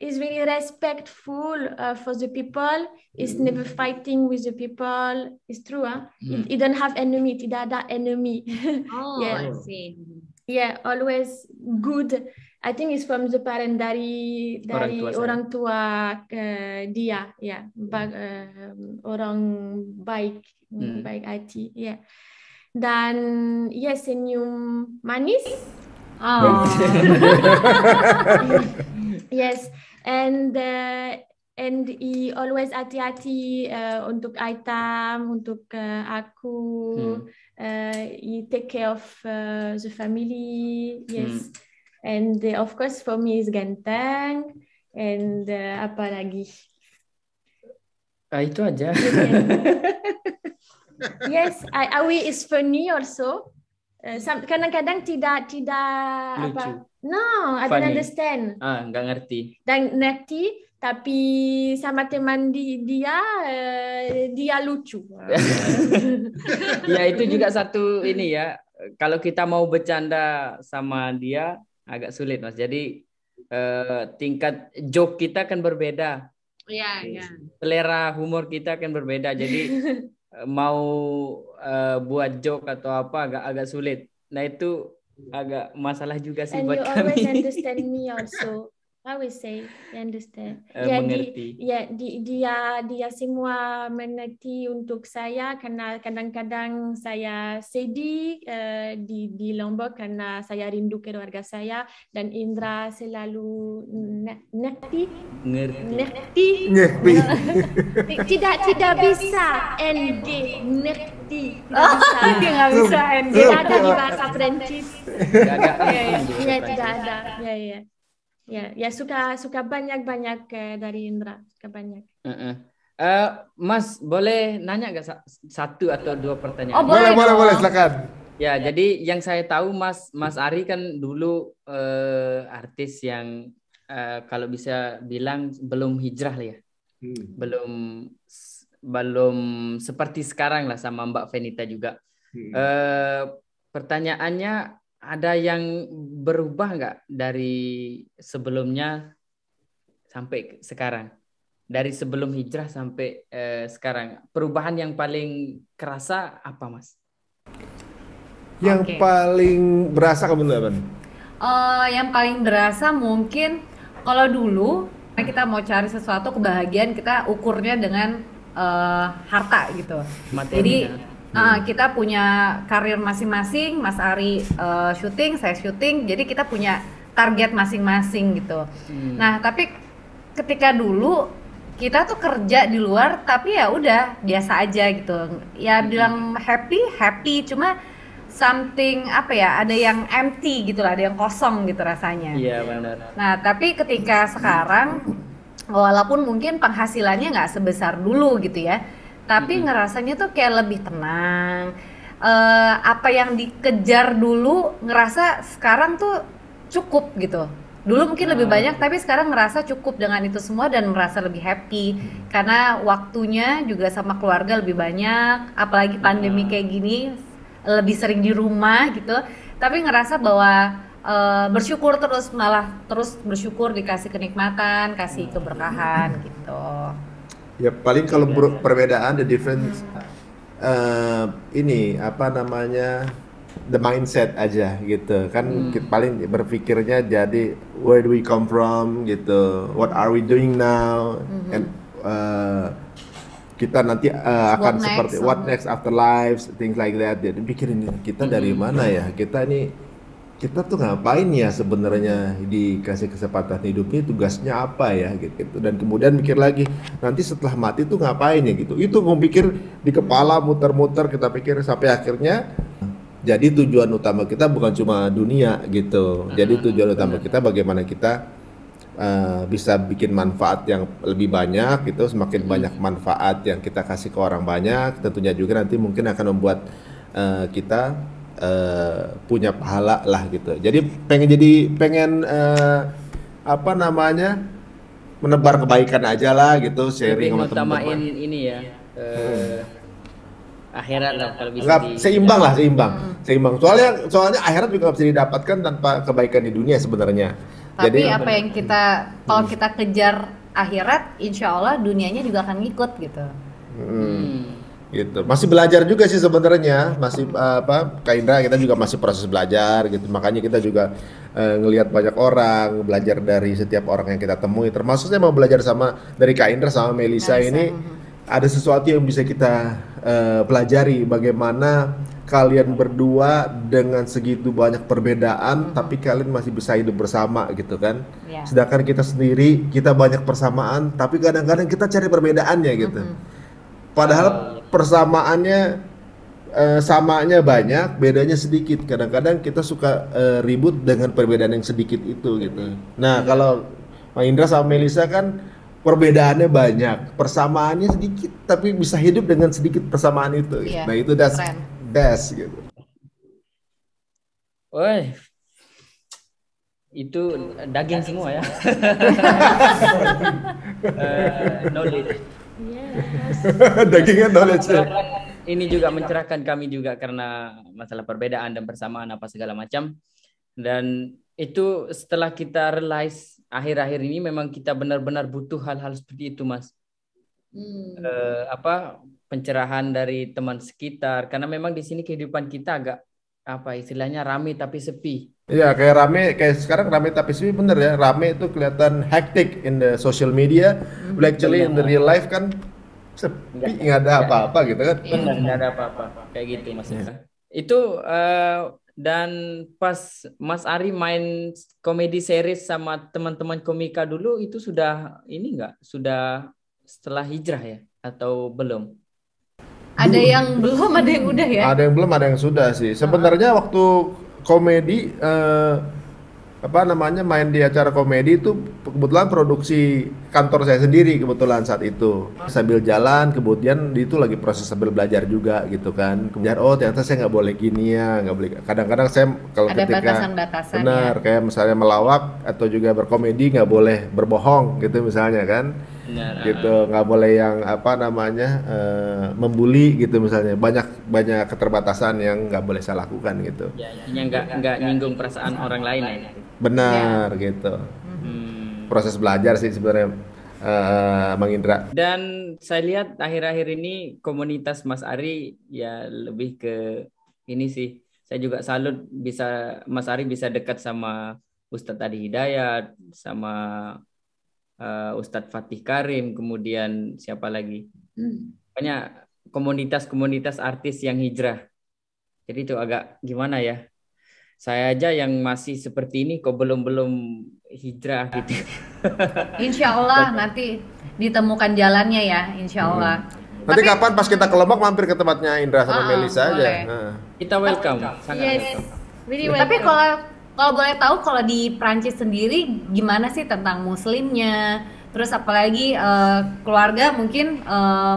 B: Is really respectful for the people. Is never fighting with the people. It's true, huh? He don't have enemy. Tidak ada enemy.
D: I see.
B: Yeah, always good. I think it's from the parent dari orang tua dia, ya, orang baik hati, ya. Dan senyum manis. Yes, and he always hati-hati untuk Aitam, untuk aku. He take care of the family. Yes. And of course for me is ganteng, and apa lagi?
A: Itu aja.
B: Yes, Awi is funny also. Kadang-kadang tidak
A: lucu.
B: apa? No, I don't understand.
A: Nggak ngerti.
B: Dan ngerti, tapi sama teman dia lucu.
A: Ya itu juga satu ini ya. Kalau kita mau bercanda sama dia agak sulit, Mas. Jadi tingkat joke kita kan berbeda.
D: Iya.
A: Selera humor kita kan berbeda. Jadi mau buat joke atau apa agak sulit. Nah itu agak masalah juga sih
B: And
A: buat
B: you
A: kami.
B: always understand me also. I will say, understand. Ya,
A: mengerti.
B: dia semua mengerti untuk saya karena kadang-kadang saya sedih di Lombok karena saya rindu keluarga saya dan Indra selalu ngerti.
A: Ngerti.
B: Tidak bisa NG ngerti. Tidak bisa.
D: Dia nggak bisa NG.
B: Tidak ada di bahasa Prancis.
A: Nggak ada.
B: Ya, tidak ada. Ya, suka banyak dari Indra, suka banyak.
A: Mas, boleh nanya nggak satu atau dua
D: Oh,
A: pertanyaan?
C: Boleh, silakan.
A: Ya, jadi yang saya tahu Mas Ari kan dulu artis yang kalau bisa bilang belum hijrah lah ya. Belum seperti sekarang lah sama Mbak Venita juga. Pertanyaannya, ada yang berubah nggak dari sebelumnya sampai sekarang? Dari sebelum hijrah sampai sekarang, perubahan yang paling kerasa apa, Mas?
C: Yang paling berasa kamu dulu, Ban?
D: Yang paling berasa mungkin kalau dulu kita mau cari sesuatu kebahagiaan, kita ukurnya dengan harta gitu. Jadi kita punya karir masing-masing, Mas Ari syuting, saya syuting, jadi kita punya target masing-masing gitu. Nah, tapi ketika dulu kita tuh kerja di luar, tapi ya udah biasa aja gitu. Ya bilang happy, cuma something ada yang empty gitu lah, ada yang kosong gitu rasanya.
A: Iya, benar.
D: Nah, tapi ketika sekarang, walaupun mungkin penghasilannya nggak sebesar dulu gitu ya, tapi ngerasanya tuh kayak lebih tenang. Apa yang dikejar dulu ngerasa sekarang tuh cukup gitu. Dulu mungkin lebih banyak, tapi sekarang ngerasa cukup dengan itu semua dan merasa lebih happy karena waktunya juga sama keluarga lebih banyak. Apalagi pandemi kayak gini, lebih sering di rumah gitu. Tapi ngerasa bahwa bersyukur terus bersyukur, dikasih kenikmatan, kasih keberkahan gitu.
C: Ya paling kalau perbedaan the difference the mindset aja gitu kan. Kita paling berpikirnya jadi where do we come from gitu, what are we doing now, and kita nanti akan seperti what next after lives, things like that. Jadi pikirin kita dari mana ya, kita tuh ngapain ya sebenarnya, dikasih kesempatan hidupnya tugasnya apa ya gitu. Dan kemudian mikir lagi nanti setelah mati tuh ngapain ya gitu. Itu mau pikir di kepala muter-muter, kita pikir sampai akhirnya jadi tujuan utama kita bukan cuma dunia gitu. Jadi tujuan utama kita bagaimana kita bisa bikin manfaat yang lebih banyak gitu. Semakin banyak manfaat yang kita kasih ke orang banyak, tentunya juga nanti mungkin akan membuat kita punya pahala lah gitu. Jadi pengen menebar kebaikan aja lah gitu, sharing sama teman-teman.
A: Utamain ini ya, akhirat lah kalau bisa.
C: Seimbang. Soalnya akhirat juga nggak bisa didapatkan tanpa kebaikan di dunia sebenarnya.
D: Tapi jadi, apa yang kalau kita kejar akhirat, insya Allah dunianya juga akan ngikut gitu.
C: Gitu. Masih belajar juga sih sebenarnya, masih Kak Indra, kita juga masih proses belajar gitu. Makanya kita juga ngelihat banyak orang, belajar dari setiap orang yang kita temui. Termasuk saya mau belajar dari Kak Indra sama Melisa ini. Ada sesuatu yang bisa kita pelajari, bagaimana kalian berdua dengan segitu banyak perbedaan tapi kalian masih bisa hidup bersama gitu kan. Sedangkan kita sendiri, kita banyak persamaan tapi kadang-kadang kita cari perbedaannya gitu. Padahal persamaannya samanya banyak, bedanya sedikit. Kadang-kadang kita suka ribut dengan perbedaan yang sedikit itu gitu. Nah, kalau Pak Indra sama Melisa kan perbedaannya banyak, persamaannya sedikit tapi bisa hidup dengan sedikit persamaan itu. Gitu. Nah, itu best gitu.
A: Woi. Itu daging semua ya. Knowledge.
C: Dagingnya knowledge.
A: Ini juga mencerahkan kami juga karena masalah perbedaan dan persamaan apa segala macam. Dan itu setelah kita realize akhir-akhir ini memang kita benar-benar butuh hal-hal seperti itu, Mas. Pencerahan dari teman sekitar, karena memang di sini kehidupan kita agak apa istilahnya, rame tapi sepi.
C: Iya, kayak rame, kayak sekarang rame tapi sih bener ya. Rame itu kelihatan hectic in the social media, but actually in the real life kan sepi, nggak ada apa-apa gitu kan.
A: Benar, nggak ada apa-apa kayak gitu maksudnya. Itu dan pas Mas Ari main komedi series sama teman-teman komika dulu itu sudah ini nggak? Sudah setelah hijrah ya atau belum?
D: Ada yang belum, ada yang udah ya.
C: Ada yang belum, ada yang sudah sih. Sebenarnya waktu komedi apa namanya main di acara komedi itu kebetulan produksi kantor saya sendiri kebetulan saat itu sambil jalan, kemudian itu lagi proses sambil belajar juga gitu kan, kemudian oh ternyata saya nggak boleh gini ya, nggak boleh, kadang-kadang saya kalau
D: Ada
C: ketika
D: batasan-batasan
C: benar
D: ya.
C: kayak misalnya melawak atau juga berkomedi nggak boleh berbohong gitu misalnya kan,
A: Benar.
C: gitu nggak boleh yang apa namanya membuli gitu misalnya, banyak keterbatasan yang nggak boleh saya lakukan gitu.
A: Ya, intinya nggak nyinggung perasaan orang lain ya.
C: Benar gitu. Proses belajar sih sebenarnya Bang Indra.
A: Dan saya lihat akhir-akhir ini komunitas Mas Ari ya lebih ke ini sih. Saya juga salut bisa Mas Ari bisa dekat sama Ustadz Adi Hidayat, sama Ustadz Fatih Karim, kemudian siapa lagi? Banyak komunitas-komunitas artis yang hijrah. Jadi itu agak gimana ya? Saya aja yang masih seperti ini kok belum hijrah gitu.
D: Insya Allah nanti ditemukan jalannya ya, insya Allah.
C: Nanti kapan pas kita ke Lombok mampir ke tempatnya Indra sama Melisa aja.
D: boleh.
C: Nah.
A: Kita welcome, sangat
B: Yes,
A: welcome.
B: really
D: Tapi
B: welcome.
D: kalau boleh tahu, kalau di Prancis sendiri gimana sih tentang Muslimnya? Terus apalagi keluarga mungkin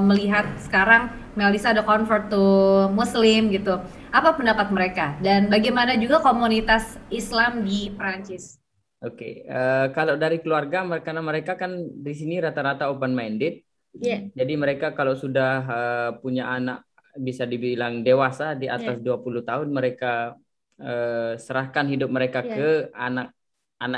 D: melihat sekarang Melisa ada convert to Muslim gitu. Apa pendapat mereka? Dan bagaimana juga komunitas Islam di Prancis?
A: Oke, kalau dari keluarga, karena mereka kan di sini rata-rata open minded,
B: Yeah.
A: jadi mereka kalau sudah punya anak bisa dibilang dewasa di atas 20 tahun, mereka serahkan hidup mereka ke anak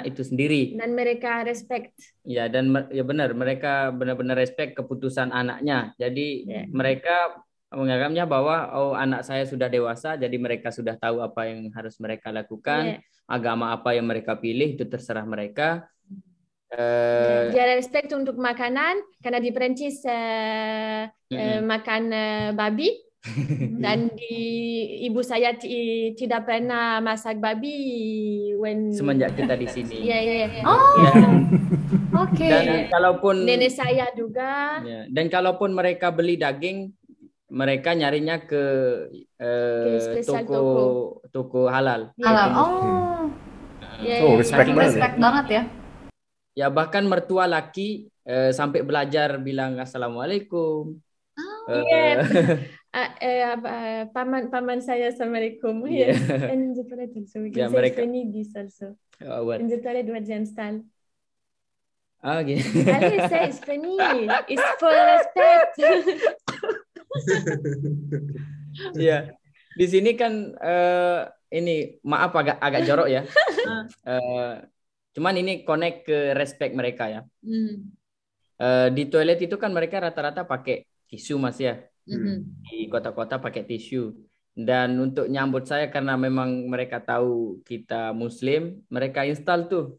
A: itu sendiri.
B: Dan mereka respect.
A: Ya, dan ya benar, mereka benar-benar respect keputusan anaknya. Jadi mereka menganggapnya bahwa oh anak saya sudah dewasa, jadi mereka sudah tahu apa yang harus mereka lakukan, agama apa yang mereka pilih itu terserah mereka.
B: Dia respect untuk makanan karena di Prancis makan babi dan ibu saya tidak pernah masak babi
A: semenjak kita di sini.
D: Oke.
A: Dan kalaupun
B: nenek saya juga.
A: Dan kalaupun mereka beli daging, mereka nyarinya ke toko halal.
D: Halal.
C: Respect
D: banget ya.
A: Ya bahkan mertua laki sampai belajar bilang assalamualaikum.
B: Paman saya assalamualaikum. And the toilet also. We can say funny this also. In the toilet what install.
A: Oh gitu.
B: Allez, say it's funny. It's for respect.
A: Ya, di sini kan ini maaf agak jorok ya. Cuman ini connect ke respect mereka ya. Di toilet itu kan mereka rata-rata pakai tisu Mas ya. Di kota-kota pakai tisu. Dan untuk nyambut saya karena memang mereka tahu kita Muslim, mereka install tuh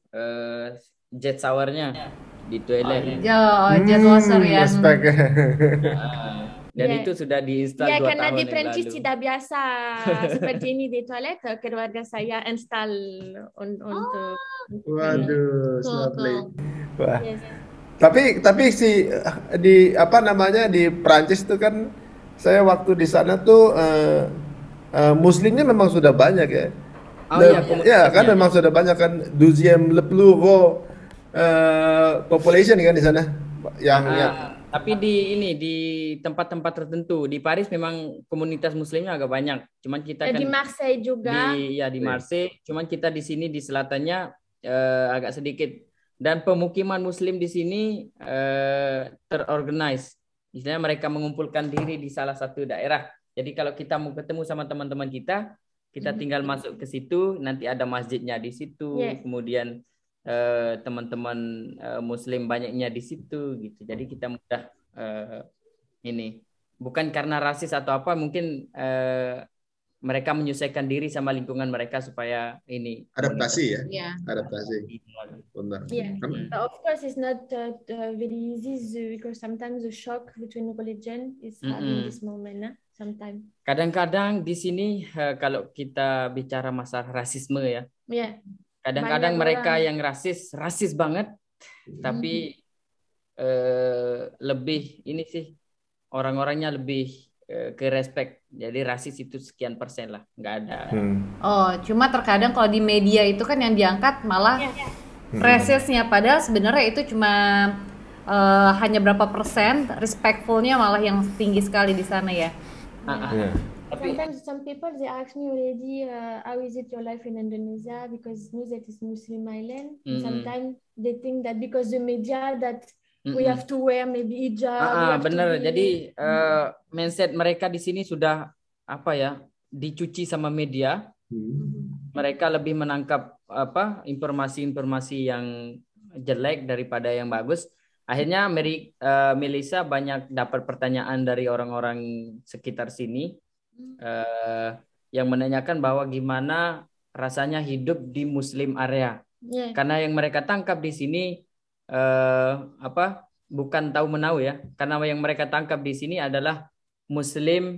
A: jet showernya di toilet.
D: Jet washer ya.
C: Respect.
A: Dan itu sudah diinstal 2 tahun
B: karena di
A: yang
B: Prancis
A: lalu.
B: tidak biasa seperti ini di toilet, keluarga saya install untuk.
C: Waduh, lovely. Wah.
B: Yes.
C: Tapi si di apa namanya di Prancis itu kan saya waktu di sana tuh Muslimnya memang sudah banyak ya.
A: Oh iya,
C: Ya kan memang sudah banyak kan, 12 le plus gros population kan di sana yang
A: tapi di tempat-tempat tertentu di Paris memang komunitas Muslimnya agak banyak. Cuman kita kan
B: di Marseille juga.
A: Di Marseille. Cuman kita di sini di selatannya agak sedikit. Dan pemukiman Muslim di sini terorganize. Misalnya mereka mengumpulkan diri di salah satu daerah. Jadi kalau kita mau ketemu sama teman-teman kita tinggal masuk ke situ. Nanti ada masjidnya di situ. Kemudian teman-teman Muslim banyaknya di situ gitu. Jadi kita mudah ini bukan karena rasis atau apa, mungkin mereka menyesuaikan diri sama lingkungan mereka supaya ini
F: Adaptasi ya,
D: Iya.
F: adaptasi. Benar.
B: Yeah,
F: Kan-
B: but of course it's not very easy because sometimes the shock between religion is having this moment, sometimes.
A: Kadang-kadang di sini kalau kita bicara masalah rasisme ya,
B: Yeah,
A: kadang-kadang
B: banyak
A: mereka
B: orang.
A: yang rasis banget, tapi lebih ini sih orang-orangnya lebih ke respect. Jadi rasis itu sekian persen lah, nggak ada.
D: Oh, cuma terkadang kalau di media itu kan yang diangkat malah rasisnya, padahal sebenarnya itu cuma hanya berapa persen, respectfulnya malah yang tinggi sekali di sana ya.
C: Iya.
A: Tapi
B: Sometimes some people they ask me already, how is it your life in Indonesia? Because news that is Muslim island. And sometimes they think that because the media that we have to wear maybe hijab. we have to
A: bener.
B: be-
A: Jadi mindset mereka di sini sudah apa ya, dicuci sama media. Mereka lebih menangkap apa informasi-informasi yang jelek daripada yang bagus. Akhirnya Melissa banyak dapat pertanyaan dari orang-orang sekitar sini yang menanyakan bahwa gimana rasanya hidup di Muslim area.
B: Yeah.
A: Karena yang mereka tangkap di sini bukan tahu menahu ya. Karena yang mereka tangkap di sini adalah Muslim,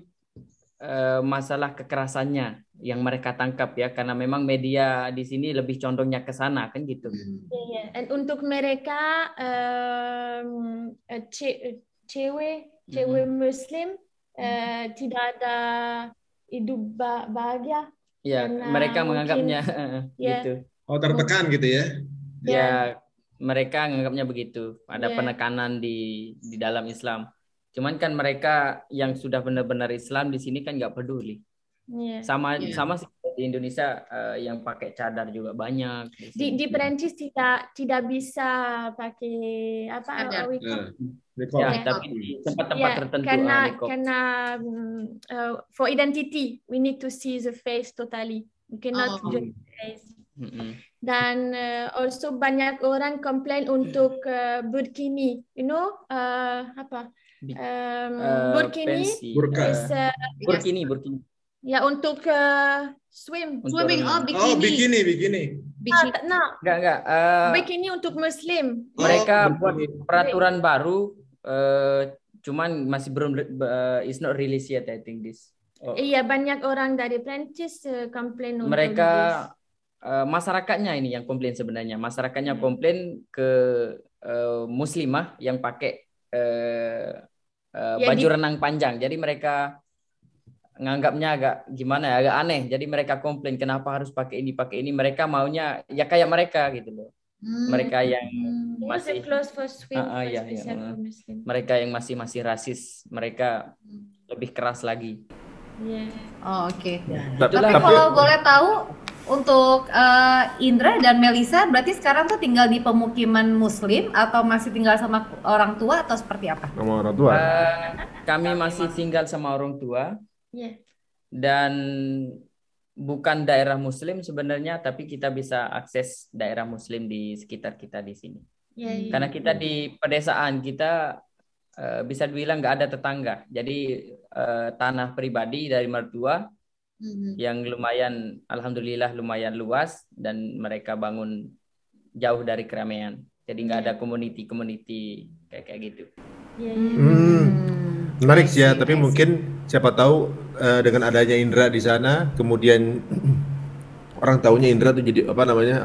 A: masalah kekerasannya yang mereka tangkap ya. Karena memang media di sini lebih condongnya ke sana kan gitu.
B: Yeah. And untuk mereka cewek Muslim tidak ada hidup bahagia.
A: Ya,
B: Karena
A: mereka
B: mungkin-
A: menganggapnya
B: Ya.
A: gitu.
F: Oh, tertekan gitu ya?
A: Ya, mereka menganggapnya begitu. Ada
B: Ya.
A: penekanan di dalam Islam. Cuman kan mereka yang sudah benar-benar Islam di sini kan nggak peduli.
B: Yeah.
A: Sama sih di Indonesia yang pakai cadar juga banyak.
B: Di Perancis tidak bisa pakai apa?
D: Cadar.
F: Nicole.
A: Ya,
B: Ya.
A: tapi di tempat-tempat tertentu Nico.
B: karena for identity we need to see the face totally. We cannot
D: Oh.
B: just face.
A: Mm-mm.
B: Dan also banyak orang komplain untuk burkini, you know apa? Burkini
A: Pensi.
F: Burka.
B: is
A: Burkini.
B: ya untuk swim.
A: Untuk
D: Swimming,
A: renang.
F: Oh, bikini.
B: No,
A: Enggak.
B: bikini untuk Muslim.
A: Mereka
F: Oh,
A: buat peraturan baru, cuman masih belum, it's not released yet, I think this.
B: Iya, banyak orang dari Prancis komplain untuk
A: Mereka
B: this.
A: masyarakatnya ini yang komplain sebenarnya. Masyarakatnya komplain ke muslimah yang pakai baju renang panjang. Jadi mereka nganggapnya agak gimana ya, agak aneh. Jadi mereka komplain kenapa harus pakai ini. Mereka maunya ya kayak mereka gitu loh. Mereka yang masih
B: close for swim for
A: iya.
B: special for Muslim.
A: Mereka yang masih rasis, mereka lebih keras lagi.
B: Yeah.
D: Oh, oke.
A: Itulah.
D: Tapi kalau boleh tahu untuk Indra dan Melissa berarti sekarang tuh tinggal di pemukiman Muslim atau masih tinggal sama orang tua atau seperti apa?
C: Sama orang tua.
A: Kami masih tinggal sama orang tua
B: Yeah.
A: dan bukan daerah Muslim sebenarnya, tapi kita bisa akses daerah Muslim di sekitar kita di sini.
B: Yeah.
A: Karena kita di pedesaan, kita bisa dibilang nggak ada tetangga. Jadi tanah pribadi dari mertua yang lumayan, alhamdulillah lumayan luas, dan mereka bangun jauh dari keramaian. Jadi nggak ada community kayak gitu.
B: Yeah.
C: Menarik sih ya, tapi mungkin siapa tahu dengan adanya Indra di sana, kemudian orang taunya Indra tuh jadi apa namanya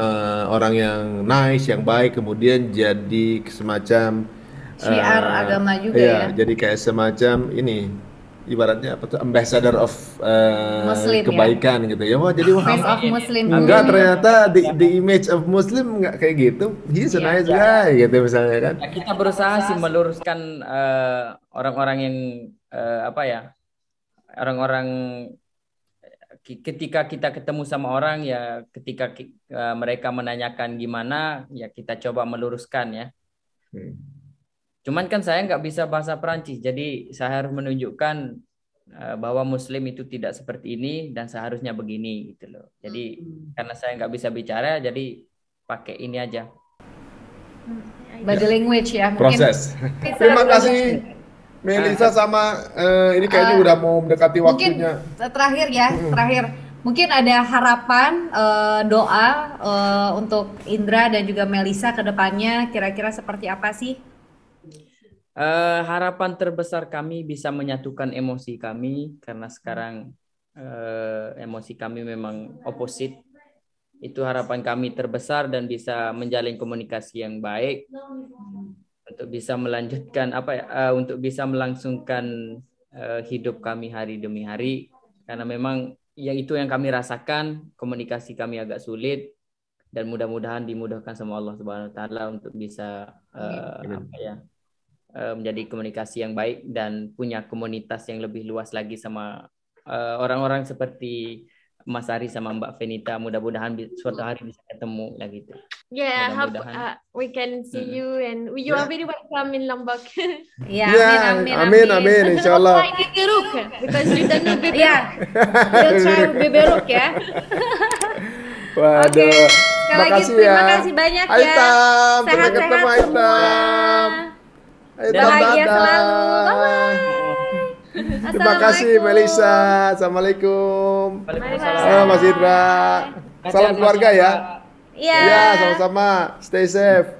C: orang yang nice, yang baik, kemudian jadi semacam
D: Syiar agama juga
C: iya,
D: ya.
C: jadi kayak semacam ini ibaratnya apa tuh ambassador of
D: Muslim,
C: kebaikan gitu ya. Wah, jadi wah
D: Face of Muslim.
C: enggak, ternyata the image of Muslim enggak kayak gitu. He's a nice guy gitu misalnya kan.
A: Ya, kita berusaha sih meluruskan orang-orang yang orang-orang ketika kita ketemu sama orang ya, ketika mereka menanyakan gimana ya, kita coba meluruskan ya. Cuman kan saya nggak bisa bahasa Perancis, jadi saya harus menunjukkan bahwa Muslim itu tidak seperti ini dan seharusnya begini gitu loh. Jadi karena saya nggak bisa bicara, jadi pakai ini aja.
D: Body language ya. Mungkin
C: Proses.
D: bisa
C: Terima
D: body
C: kasih. Melisa sama ini kayaknya udah mau mendekati
D: Mungkin
C: waktunya.
D: terakhir ya, terakhir. Mungkin ada harapan, doa untuk Indra dan juga Melisa ke depannya kira-kira seperti apa sih?
A: Harapan terbesar kami bisa menyatukan emosi kami karena sekarang emosi kami memang opposite. Itu harapan kami terbesar dan bisa menjalin komunikasi yang baik untuk bisa melanjutkan untuk bisa melangsungkan hidup kami hari demi hari karena memang itu yang kami rasakan, komunikasi kami agak sulit dan mudah-mudahan dimudahkan sama Allah Subhanahu wa taala untuk bisa menjadi komunikasi yang baik dan punya komunitas yang lebih luas lagi sama orang-orang seperti Mas Ari sama Mbak Venita. Mudah-mudahan suatu hari bisa ketemu lagi gitu.
B: Yeah, hope
A: Mudah-mudahan.
B: we can see you and you are very welcome in Lombok.
D: Ya,
C: amin, insyaallah.
B: Try Beberuk because you don't know Beberuk.
D: Ya, we'll try Beberuk ya.
C: Waduh.
D: Oke, sekali lagi
C: Makasih
D: terima
C: ya.
D: kasih banyak ya.
C: Aitam, sampai
D: Sehat-sehat
C: ketemu
D: semua.
C: Aitam. Aitam,
D: Bahagia
C: dadah.
D: selalu. Bye-bye.
C: Terima kasih Melisa. Assalamualaikum.
A: Waalaikumsalam.
C: Mas Indra. Salam keluarga ya.
D: Iya.
C: Iya, sama-sama. Stay safe.